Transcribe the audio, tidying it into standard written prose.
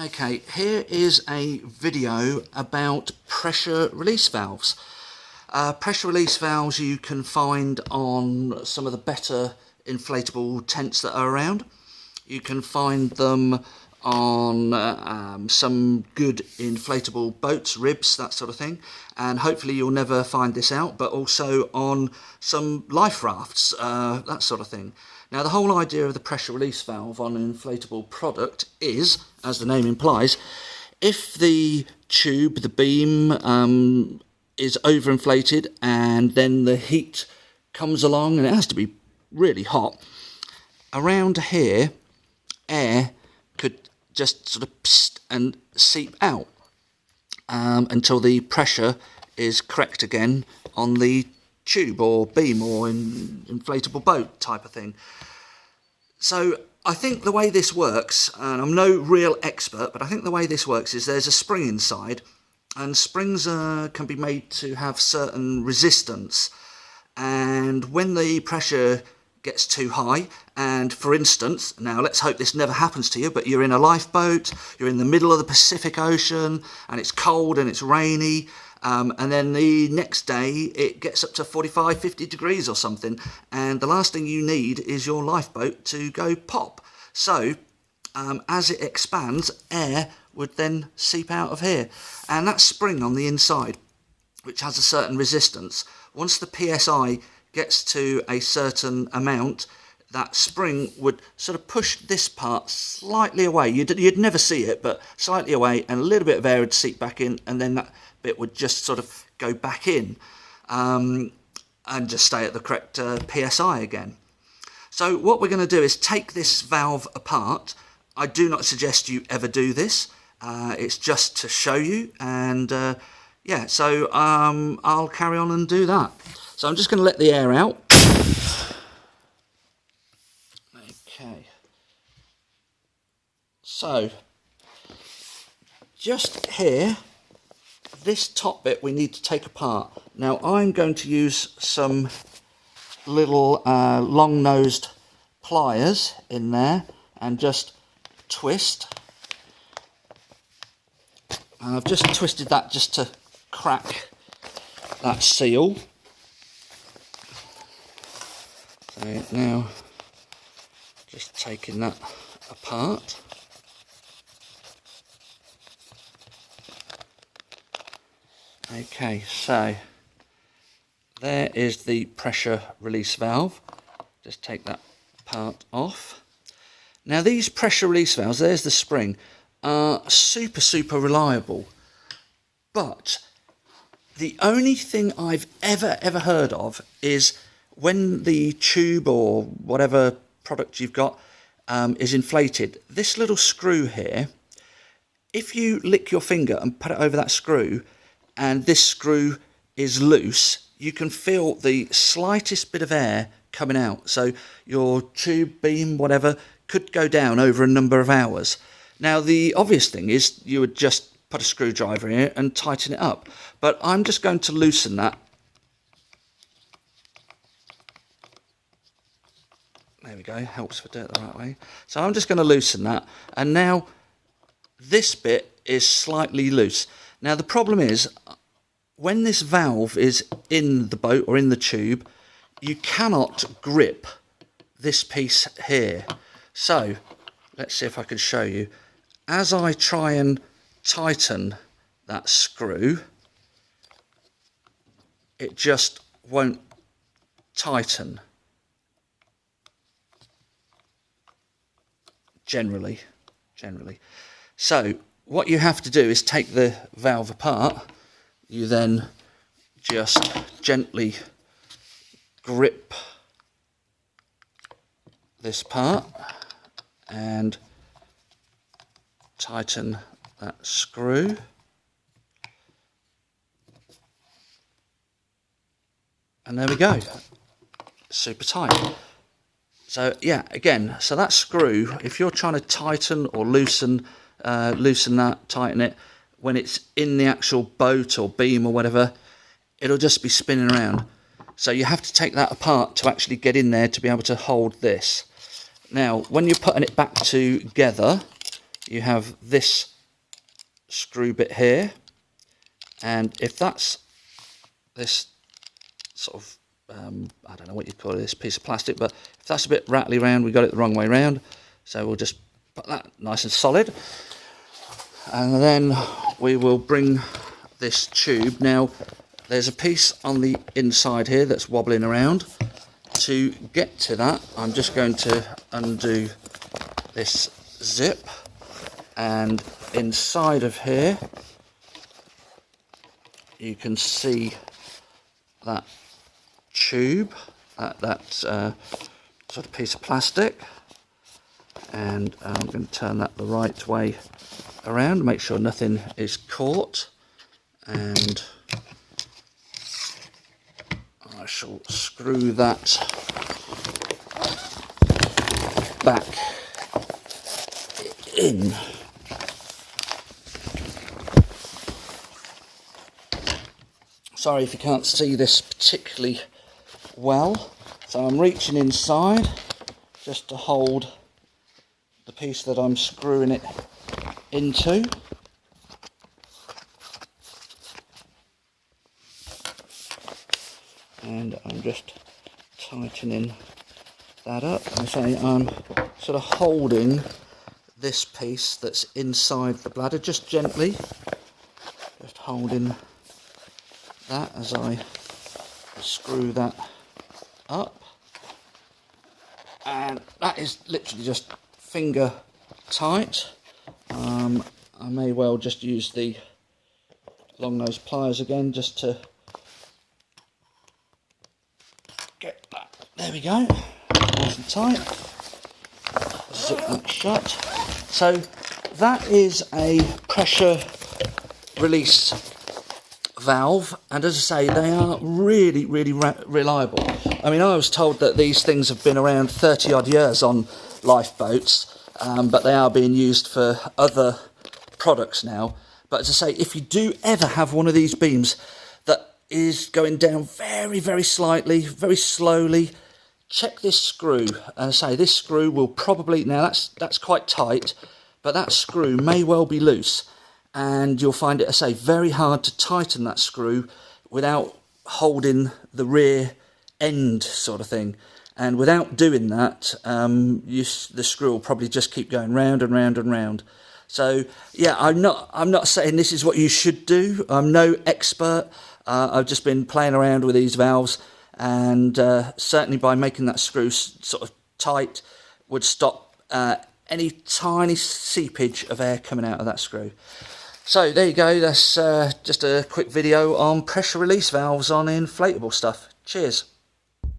Okay, here is a video about pressure release valves. Pressure release valves you can find on some of the better inflatable tents that are around. You can find them on some good inflatable boats, ribs, that sort of thing, and hopefully you'll never find this out, but also on some life rafts, that sort of thing. Now, the whole idea of the pressure release valve on an inflatable product is, as the name implies, if the tube, the beam, is overinflated and then the heat comes along, and it has to be really hot, around here air could just sort of psst and seep out until the pressure is correct again on the tube or beam or inflatable boat type of thing. So I think the way this works, and I'm no real expert, but I think the way this works is there's a spring inside, and springs can be made to have certain resistance, and when the pressure gets too high, and for instance, now let's hope this never happens to you, but you're in a lifeboat, you're in the middle of the Pacific Ocean, and it's cold and it's rainy, and then the next day it gets up to 45, 50 degrees or something, and the last thing you need is your lifeboat to go pop. So as it expands, air would then seep out of here, and that spring on the inside, which has a certain resistance, once the PSI gets to a certain amount, that spring would sort of push this part slightly away. You'd never see it, but slightly away, and a little bit of air would seep back in, and then that bit would just sort of go back in and just stay at the correct PSI again. So what we're going to do is take this valve apart. I do not suggest you ever do this. It's just to show you, and yeah, so I'll carry on and do that. So I'm just going to let the air out. Okay. So, just here, this top bit we need to take apart. Now I'm going to use some little long-nosed pliers in there and just twist. And I've just twisted that just to crack that seal. So now, just taking that apart. Okay, so there is the pressure release valve. Just take that part off. Now these pressure release valves, there's the spring, are super reliable. But the only thing I've ever heard of is when the tube or whatever product you've got is inflated, this little screw here, if you lick your finger and put it over that screw and this screw is loose, you can feel the slightest bit of air coming out. So your tube, beam, whatever, could go down over a number of hours. Now the obvious thing is you would just put a screwdriver in it and tighten it up. But I'm just going to loosen that. There we go, helps if I do it the right way. So I'm just going to loosen that, and now this bit is slightly loose. Now the problem is, when this valve is in the boat or in the tube, you cannot grip this piece here. So let's see if I can show you. As I try and tighten that screw, it just won't tighten. Generally. So what you have to do is take the valve apart. You then just gently grip this part and tighten that screw. And there we go. Super tight. So yeah, again, so that screw, if you're trying to tighten or loosen that, tighten it, when it's in the actual boat or beam or whatever, it'll just be spinning around. So you have to take that apart to actually get in there to be able to hold this. Now, when you're putting it back together, you have this screw bit here, and if that's this sort of I don't know what you call it, this piece of plastic, but if that's a bit rattly round, we got it the wrong way round, so we'll just put that nice and solid, and then we will bring this tube. Now there's a piece on the inside here that's wobbling around. To get to that, I'm just going to undo this zip, and inside of here you can see that tube, that sort of piece of plastic, and I'm going to turn that the right way around, make sure nothing is caught, and I shall screw that back in. Sorry if you can't see this particularly well. So I'm reaching inside just to hold the piece that I'm screwing it into. And I'm just tightening that up. I say I'm sort of holding this piece that's inside the bladder just gently, just holding that as I screw that up, and that is literally just finger tight. I may well just use the long nose pliers again just to get that. There we go, nice and tight. Zip that shut. So that is a pressure release valve, and as I say, they are really reliable. I mean, I was told that these things have been around 30 odd years on lifeboats, but they are being used for other products now. But as I say, if you do ever have one of these beams that is going down very slightly, very slowly, check this screw. And I say this screw will probably, now that's quite tight, but that screw may well be loose, and you'll find it, I say, very hard to tighten that screw without holding the rear end sort of thing. And without doing that, the screw will probably just keep going round and round and round. So yeah, I'm not saying this is what you should do. I'm no expert. I've just been playing around with these valves, and certainly by making that screw sort of tight would stop any tiny seepage of air coming out of that screw. So there you go, that's just a quick video on pressure release valves on inflatable stuff. Cheers.